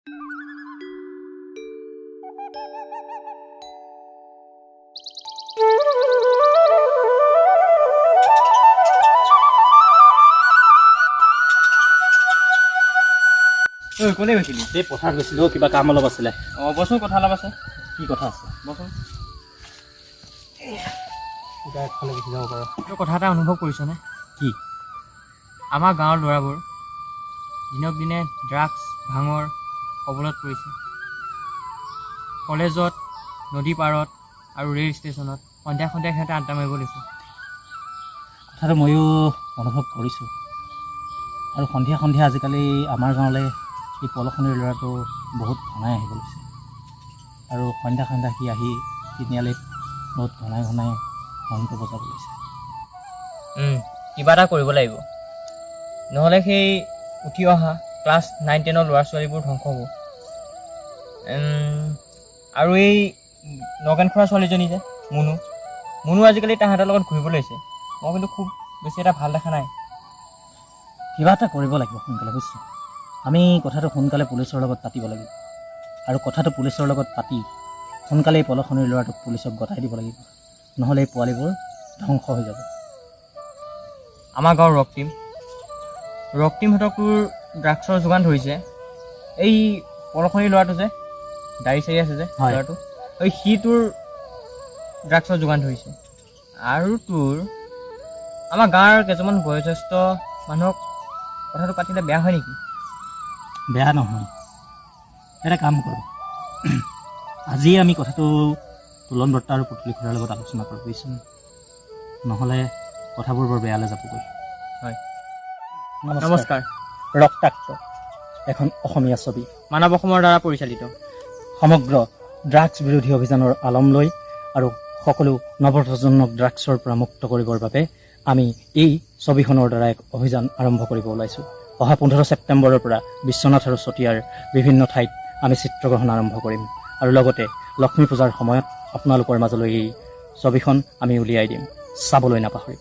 কোনে গৈছিলি? এই পথাৰত গৈছিলোঁ, কিবা কাম অলপ আছিলে। অঁ বচোন, কথা অলপ আছে। কি কথা আছে? বচোন। এতিয়া একফালে গুচি যাব পাৰোঁ। তই কথা এটা অনুভৱ কৰিছনে? কি? আমাৰ গাঁৱৰ ল'ৰাবোৰ দিনক দিনে ড্ৰাগছ ভাঙৰ কবলত পৰিছে। কলেজত, নদী পাৰত আৰু ৰেল ষ্টেচনত সন্ধিয়া সন্ধিয়া সিহঁতে আড্ডা মাৰিব লৈছে। কথাটো ময়ো অনুভৱ কৰিছোঁ। আৰু সন্ধিয়া সন্ধিয়া আজিকালি আমাৰ গাঁৱলৈ এই পলখনিৰ ল'ৰাটো বহুত ঘনাই আহিব লৈছে। আৰু সন্ধিয়া সন্ধিয়া সি আহি তিনিআলিত বহুত ঘনাই ঘনাই হৰ্ণটো বজাব লৈছে। কিবা এটা কৰিব লাগিব, নহ'লে সেই উঠি অহা ক্লাছ 9-10 ল'ৰা ছোৱালীবোৰ ধ্বংস হ'ব। আৰু এই নগেন খুৰা ছোৱালীজনী যে মুনু আজিকালি তাহাঁতৰ লগত ঘূৰিব লৈছে। মই কিন্তু খুব বেছি এটা ভাল দেখা নাই। কিবা এটা কৰিব লাগিব সোনকালে, বুজিছ? আমি কথাটো সোনকালে পুলিচৰ লগত পাতিব লাগিব। আৰু কথাটো পুলিচৰ লগত পাতি সোনকালে এই পলখনিৰ ল'ৰাটোক পুলিচক গতাই দিব লাগিব, নহ'লে এই পোৱালিবোৰ ধ্বংস হৈ যাব। আমাৰ গাঁৱৰ ৰক্তিমহঁতক তোৰ ড্ৰাগছৰ যোগান ধৰিছে। এই পলখনিৰ ল'ৰাটো যে দাড়ি চাৰি আছে যে হয়। ল'ৰাটো, সি তোৰ ড্ৰাগছৰ যোগান ধৰিছে। আৰু তোৰ আমাৰ গাঁৱৰ কেইজনমান বয়োজ্যেষ্ঠ মানুহক কথাটো পাতিলে বেয়া হয় নেকি? বেয়া নহয়, এটা কাম কৰোঁ। আজিয়ে আমি কথাটো তোলন বৰ্তা আৰু পুতলি খুৰাৰ লগত আলোচনা কৰোঁ, বুজিছোঁ? নহ'লে কথাবোৰ বৰ বেয়ালৈ যাবগৈ। হয়, নমস্কাৰ। ৰক্তাক্ত এখন অসমীয়া ছবি মানৱ অসমৰ দ্বাৰা পৰিচালিত সমগ্ৰ ড্ৰাগছ বিৰোধী অভিযানৰ আলম লৈ আৰু সকলো নৱপ্ৰজন্মক ড্ৰাগছৰ পৰা মুক্ত কৰিবৰ বাবে আমি এই ছবিখনৰ দ্বাৰা এক অভিযান আৰম্ভ কৰিব ওলাইছোঁ। অহা 15 ছেপ্টেম্বৰৰ পৰা বিশ্বনাথ আৰু চতিয়াৰ বিভিন্ন ঠাইত আমি চিত্ৰগ্ৰহণ আৰম্ভ কৰিম। আৰু লগতে লক্ষ্মী পূজাৰ সময়ত আপোনালোকৰ মাজলৈ এই ছবিখন আমি উলিয়াই দিম। চাবলৈ নাপাহৰিব।